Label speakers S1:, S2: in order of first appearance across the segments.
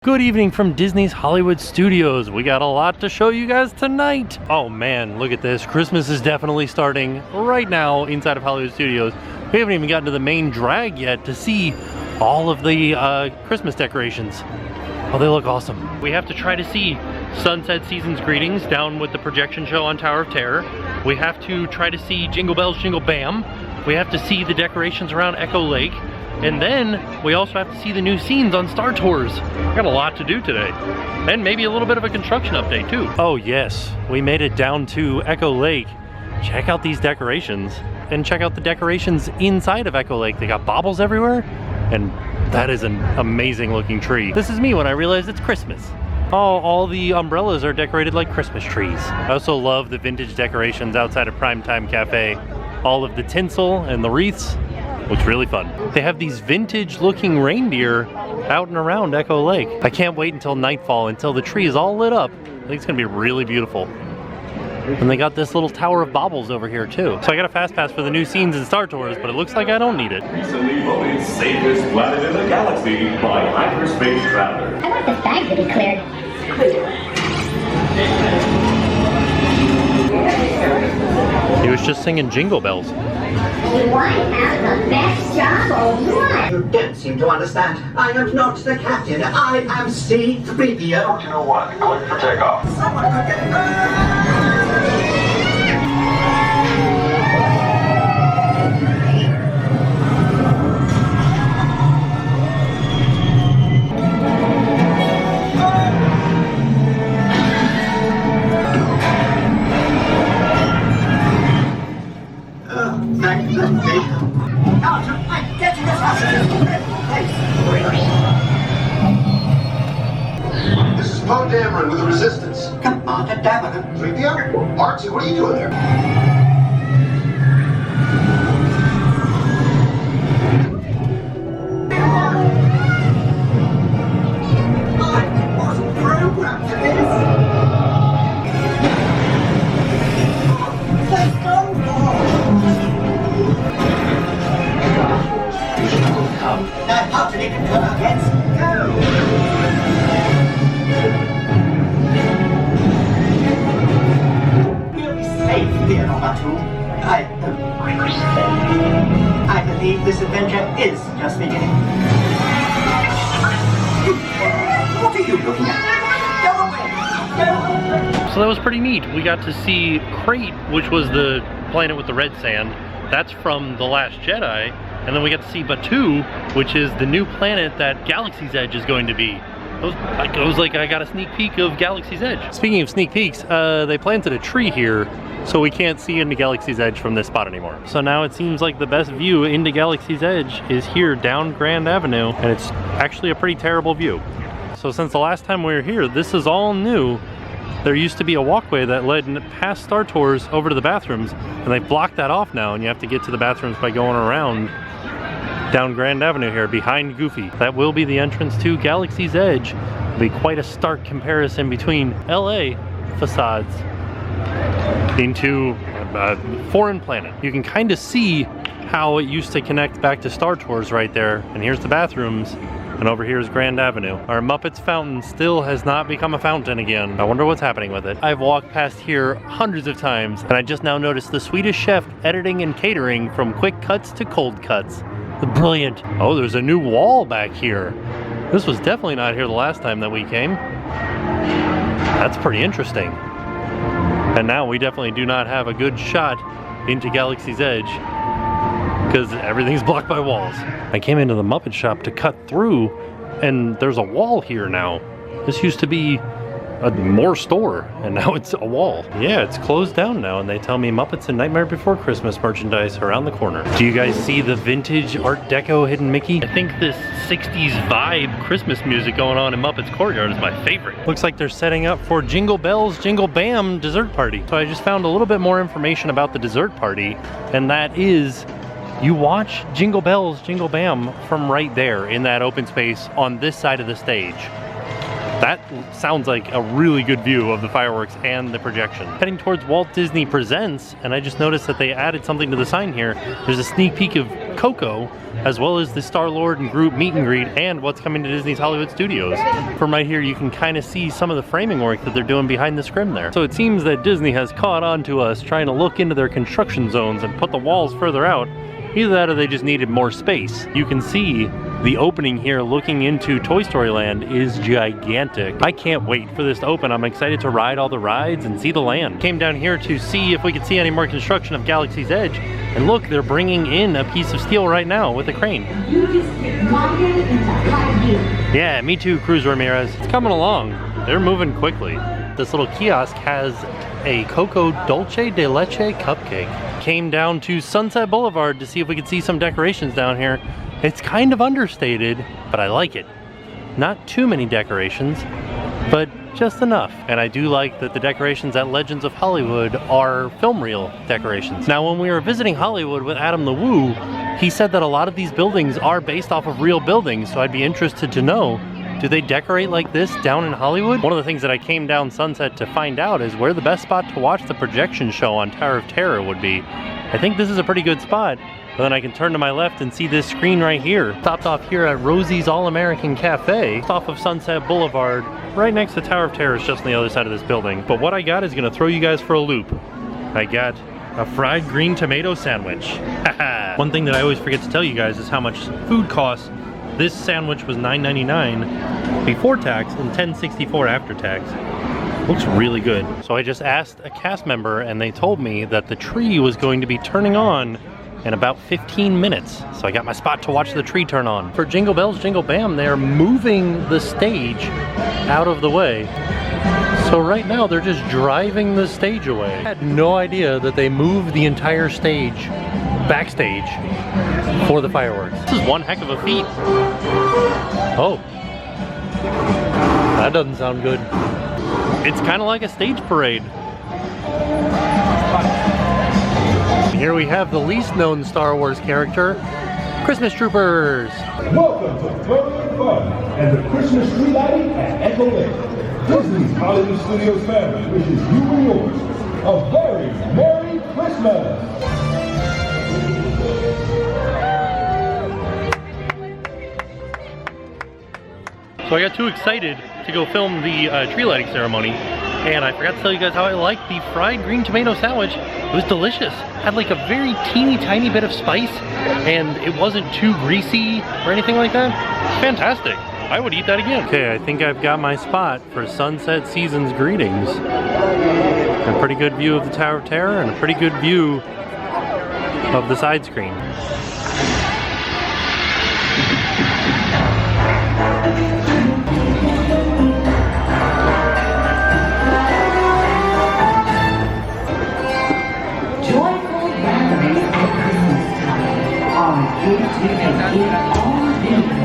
S1: Good evening from Disney's Hollywood Studios. We got a lot to show you guys tonight. Oh man, look at this. Christmas is definitely starting right now inside of Hollywood Studios. We haven't even gotten to the main drag yet to see all of the Christmas decorations. Oh, they look awesome. We have to try to see Sunset Season's Greetings down with the projection show on Tower of Terror. We have to try to see Jingle Bells, Jingle Bam. We have to see the decorations around Echo Lake. And then we also have to see the new scenes on Star Tours. We got a lot to do today. And maybe a little bit of a construction update too. Oh yes, we made it down to Echo Lake. Check out these decorations. And check out the decorations inside of Echo Lake. They got baubles everywhere. And that is an amazing looking tree. This is me when I realized it's Christmas. Oh, all the umbrellas are decorated like Christmas trees. I also love the vintage decorations outside of Primetime Cafe. All of the tinsel and the wreaths. Looks really fun. They have these vintage looking reindeer out and around Echo Lake. I can't wait until nightfall, until the tree is all lit up. I think it's gonna be really beautiful. And they got this little tower of baubles over here too. So I got a fast pass for the new scenes in Star Tours, but it looks like I don't need it.
S2: Recently voted safest planet in the galaxy by Hyperspace Traveler.
S3: I want this bag to be cleared.
S1: He was just singing Jingle Bells.
S3: Do I have the best job or what?
S4: You don't seem to understand. I am not the captain. I am C-3PO.
S2: You know what? Click for takeoff.
S4: Someone could get...
S5: This is Poe Dameron with the Resistance.
S4: Commander Dameron.
S5: 3PO? Archie, what are you doing there?
S4: I wasn't programmed for this. Let's go. Now, how did it go? Let's go. We'll be safe here on Batuu. I believe this adventure is just beginning. What are you looking at? Go away! Go away!
S1: So that was pretty neat. We got to see Crate, which was the planet with the red sand. That's from The Last Jedi. And then we got to see Batuu, which is the new planet that Galaxy's Edge is going to be. It was like I got a sneak peek of Galaxy's Edge. Speaking of sneak peeks, they planted a tree here, so we can't see into Galaxy's Edge from this spot anymore. So now it seems like the best view into Galaxy's Edge is here down Grand Avenue, and it's actually a pretty terrible view. So since the last time we were here, this is all new. There used to be a walkway that led past Star Tours over to the bathrooms, and they've blocked that off now, and you have to get to the bathrooms by going around down Grand Avenue here behind Goofy. That will be the entrance to Galaxy's Edge. It'll be quite a stark comparison between LA facades into a foreign planet. You can kind of see how it used to connect back to Star Tours right there. And here's the bathrooms. And over here is Grand Avenue. Our Muppets fountain still has not become a fountain again. I wonder what's happening with it. I've walked past here hundreds of times, and I just now noticed the Swedish chef editing and catering from quick cuts to cold cuts. Brilliant. Oh, there's a new wall back here. This was definitely not here the last time that we came. That's pretty interesting. And now we definitely do not have a good shot into Galaxy's Edge because everything's blocked by walls. I came into the Muppet shop to cut through, and there's a wall here now. This used to be a more store, and now it's a wall. Yeah, it's closed down now, and they tell me Muppets and Nightmare Before Christmas merchandise around the corner. Do you guys see the vintage Art Deco Hidden Mickey? I think this 60s vibe Christmas music going on in Muppets Courtyard is my favorite. Looks like they're setting up for Jingle Bells, Jingle Bam dessert party. So I just found a little bit more information about the dessert party, and that is you watch Jingle Bells, Jingle Bam from right there in that open space on this side of the stage. That sounds like a really good view of the fireworks and the projection. Heading towards Walt Disney Presents, and I just noticed that they added something to the sign here. There's a sneak peek of Coco, as well as the Star-Lord and Groot meet and greet, and what's coming to Disney's Hollywood Studios. From right here, you can kind of see some of the framing work that they're doing behind the scrim there. So it seems that Disney has caught on to us trying to look into their construction zones and put the walls further out. Either that or they just needed more space. You can see the opening here looking into Toy Story Land is gigantic. I can't wait for this to open. I'm excited to ride all the rides and see the land. Came down here to see if we could see any more construction of Galaxy's Edge. And look, they're bringing in a piece of steel right now with a crane. Yeah, me too, Cruz Ramirez. It's coming along. They're moving quickly. This little kiosk has a Coco Dulce de Leche cupcake. Came down to Sunset Boulevard to see if we could see some decorations down here. It's kind of understated, but I like it. Not too many decorations, but just enough. And I do like that the decorations at Legends of Hollywood are film reel decorations. Now, when we were visiting Hollywood with Adam the Woo, he said that a lot of these buildings are based off of real buildings, so I'd be interested to know, do they decorate like this down in Hollywood? One of the things that I came down Sunset to find out is where the best spot to watch the projection show on Tower of Terror would be. I think this is a pretty good spot, but then I can turn to my left and see this screen right here. Stopped off here at Rosie's All-American Cafe, off of Sunset Boulevard, right next to Tower of Terror, is just on the other side of this building. But what I got is gonna throw you guys for a loop. I got a fried green tomato sandwich. Haha. One thing that I always forget to tell you guys is how much food costs. This sandwich was $9.99 before tax and $10.64 after tax. Looks really good. So I just asked a cast member and they told me that the tree was going to be turning on in about 15 minutes. So I got my spot to watch the tree turn on. For Jingle Bells Jingle Bam, they're moving the stage out of the way. So right now they're just driving the stage away. I had no idea that they moved the entire stage backstage for the fireworks. This is one heck of a feat. Oh, that doesn't sound good. It's kind of like a stage parade. Here we have the least known Star Wars character, Christmas Troopers.
S6: Welcome to Further Fun and the Christmas tree lighting at Echo Lake. Disney's Hollywood Studios family wishes you and yours a very Merry Christmas.
S1: So I got too excited to go film the tree lighting ceremony, and I forgot to tell you guys how I liked the fried green tomato sandwich. It was delicious. Had like a very teeny tiny bit of spice, and it wasn't too greasy or anything like that. Fantastic. I would eat that again. Okay, I think I've got my spot for Sunset Season's greetings. A pretty good view of the Tower of Terror and a pretty good view of the side screen.
S7: Joyful gatherings at Christmas time are here to make it all new.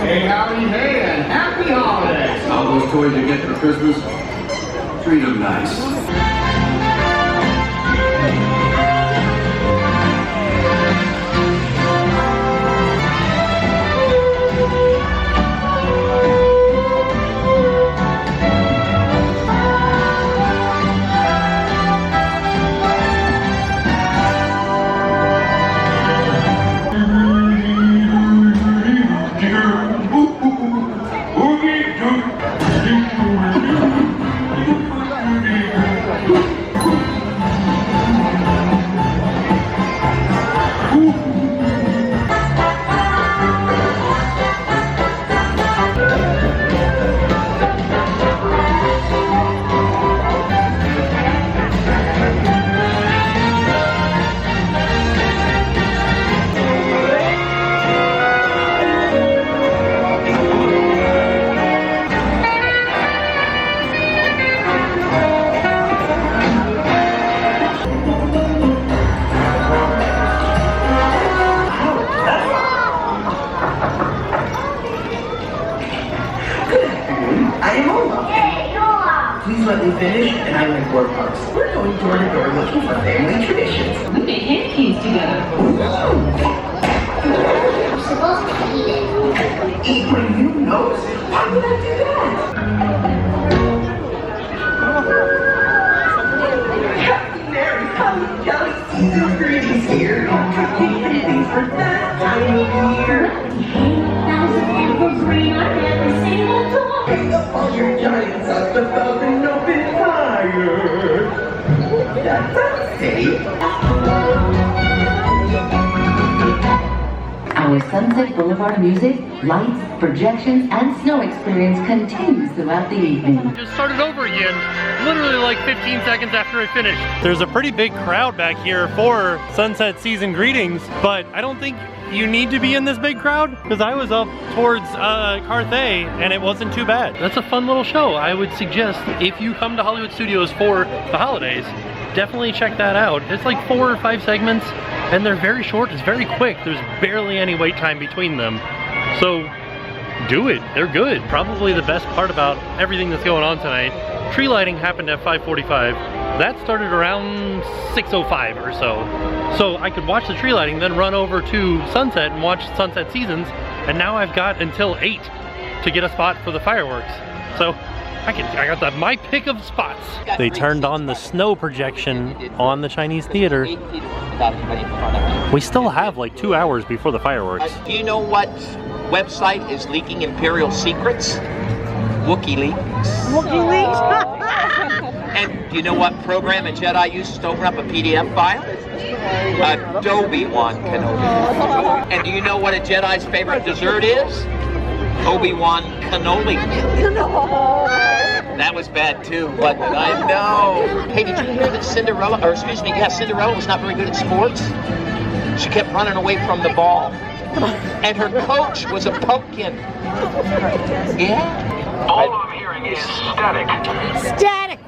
S8: Hey, howdy, hey, and happy holidays! All those toys you get for Christmas, treat them nice.
S4: Island War Parks. We're going door to door looking for family traditions.
S7: We made pancakes together.
S3: I'm supposed to eat it.
S4: Eat my new nose? Why would I do that? Happy Merry Holly Jolly Season greetings here. Cooking things for that time of year.
S3: Green on every single door.
S4: Hang up all your giants up above and open fire. That sounds silly.
S7: Our Sunset Boulevard music, lights, projections, and snow experience continues throughout the evening.
S1: Just started over again, literally like 15 seconds after I finished. There's a pretty big crowd back here for Sunset Season Greetings, but I don't think you need to be in this big crowd because I was up towards Carthay and it wasn't too bad. That's a fun little show. I would suggest if you come to Hollywood Studios for the holidays, definitely check that out. It's like 4 or 5 segments and they're very short. It's very quick. There's barely any wait time between them. So do it. They're good. Probably the best part about everything that's going on tonight. Tree lighting happened at 5:45. That started around 6:05 or so. So I could watch the tree lighting, then run over to Sunset and watch Sunset Seasons. And now I've got until 8 to get a spot for the fireworks. So I got my pick of spots. They turned on the snow projection on the Chinese theater. We still have like 2 hours before the fireworks.
S9: Do you know what website is leaking Imperial secrets? WikiLeaks. WikiLeaks? And do you know what program a Jedi uses to open up a PDF file? Adobe-Wan Kenobi. And do you know what a Jedi's favorite dessert is? Obi-Wan cannoli. That was bad too, wasn't it? I know. Hey, did you hear that Cinderella was not very good at sports? She kept running away from the ball. And her coach was a pumpkin. Yeah?
S2: All I'm hearing is static.
S10: Static.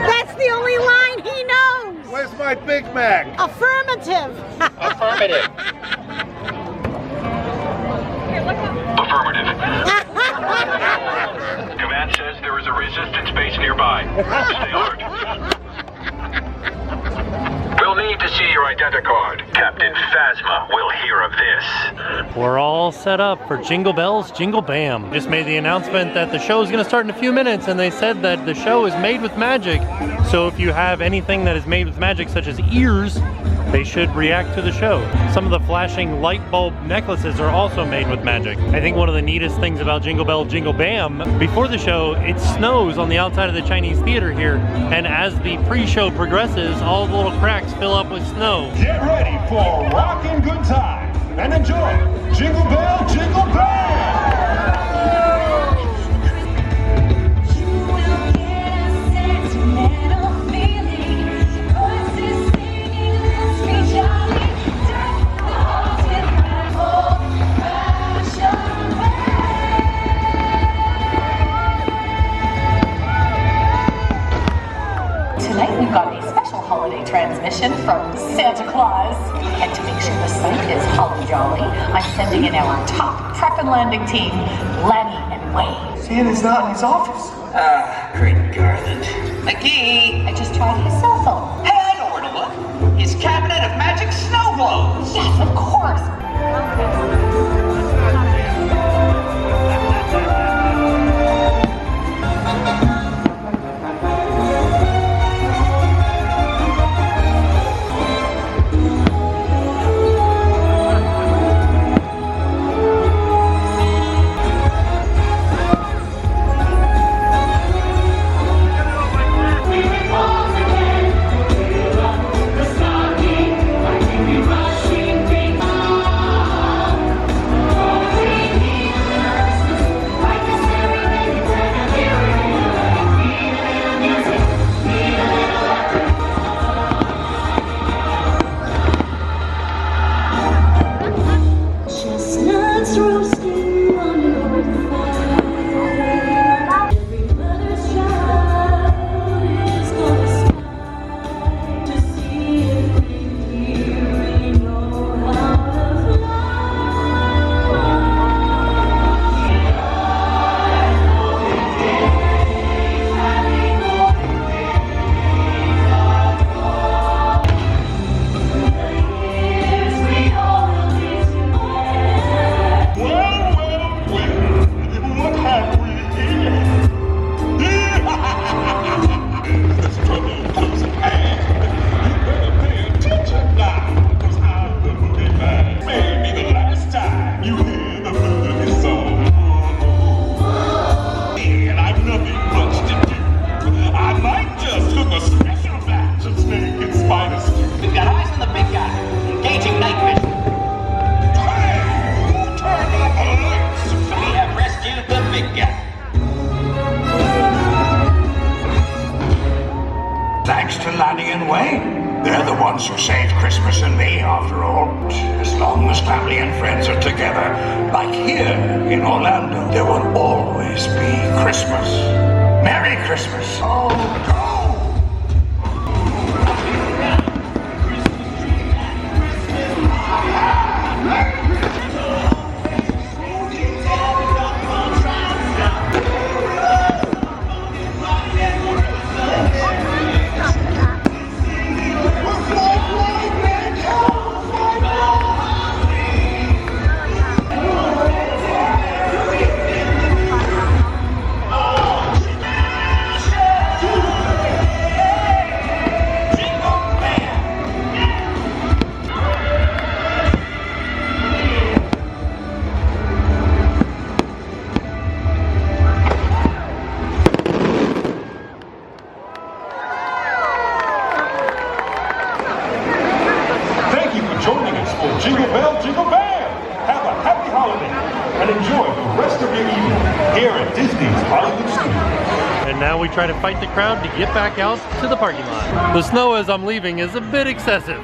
S10: That's the only line he knows.
S5: Where's my Big Mac?
S10: Affirmative.
S9: Affirmative.
S2: Affirmative. Command says there is a resistance base nearby. Stay alert. We'll need to see your identicard. Captain Phasma will hear of this.
S1: We're all set up for Jingle Bells, Jingle Bam. Just made the announcement that the show is going to start in a few minutes, and they said that the show is made with magic. So if you have anything that is made with magic, such as ears, they should react to the show. Some of the flashing light bulb necklaces are also made with magic. I think one of the neatest things about Jingle Bell, Jingle Bam, before the show, it snows on the outside of the Chinese theater here, and as the pre-show progresses, all the little cracks fill up with snow.
S6: Get ready for a rockin' good time and enjoy Jingle Bell, Jingle Bell!
S11: Tonight we've got a special holiday transmission from Santa Claus. And to make sure the site is holly jolly, I'm sending in our top prep and landing team, Lanny and Wayne.
S4: Santa's not in his office.
S9: Great Garland.
S11: McGee, I just tried his cell phone.
S9: Hey, I know where to look. His cabinet of magic snow globes.
S11: Yes, of course.
S12: Italian way. They're the ones who saved Christmas and me, after all. As long as family and friends are together, like here in Orlando, there will always be Christmas. Merry Christmas. Oh, go!
S6: Joining us for Jingle Bell, Jingle Bam! Have a happy holiday and enjoy the rest of your evening here at Disney's Hollywood Studios.
S1: And now we try to fight the crowd to get back out to the parking lot. The snow as I'm leaving is a bit excessive,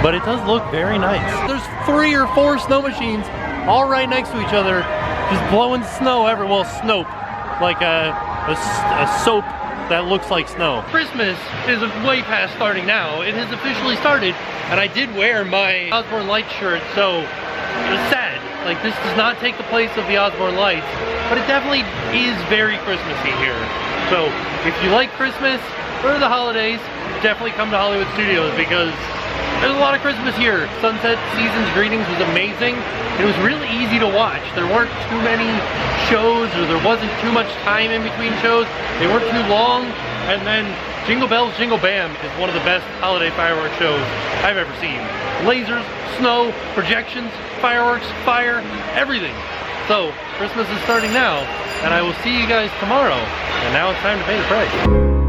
S1: but it does look very nice. There's 3 or 4 snow machines all right next to each other, just blowing snow everywhere. Well, snow, like a soap that looks like snow. Christmas is way past starting now. It has officially started, and I did wear my Osborne Lights shirt, so it was sad. Like, this does not take the place of the Osborne Lights, but it definitely is very Christmassy here. So if you like Christmas or the holidays, definitely come to Hollywood Studios because there's a lot of Christmas here. Sunset Season's Greetings was amazing. It was really easy to watch. There weren't too many shows, or there wasn't too much time in between shows. They weren't too long. And then Jingle Bells, Jingle Bam is one of the best holiday fireworks shows I've ever seen. Lasers, snow, projections, fireworks, fire, everything. So Christmas is starting now, and I will see you guys tomorrow. And now it's time to pay the price.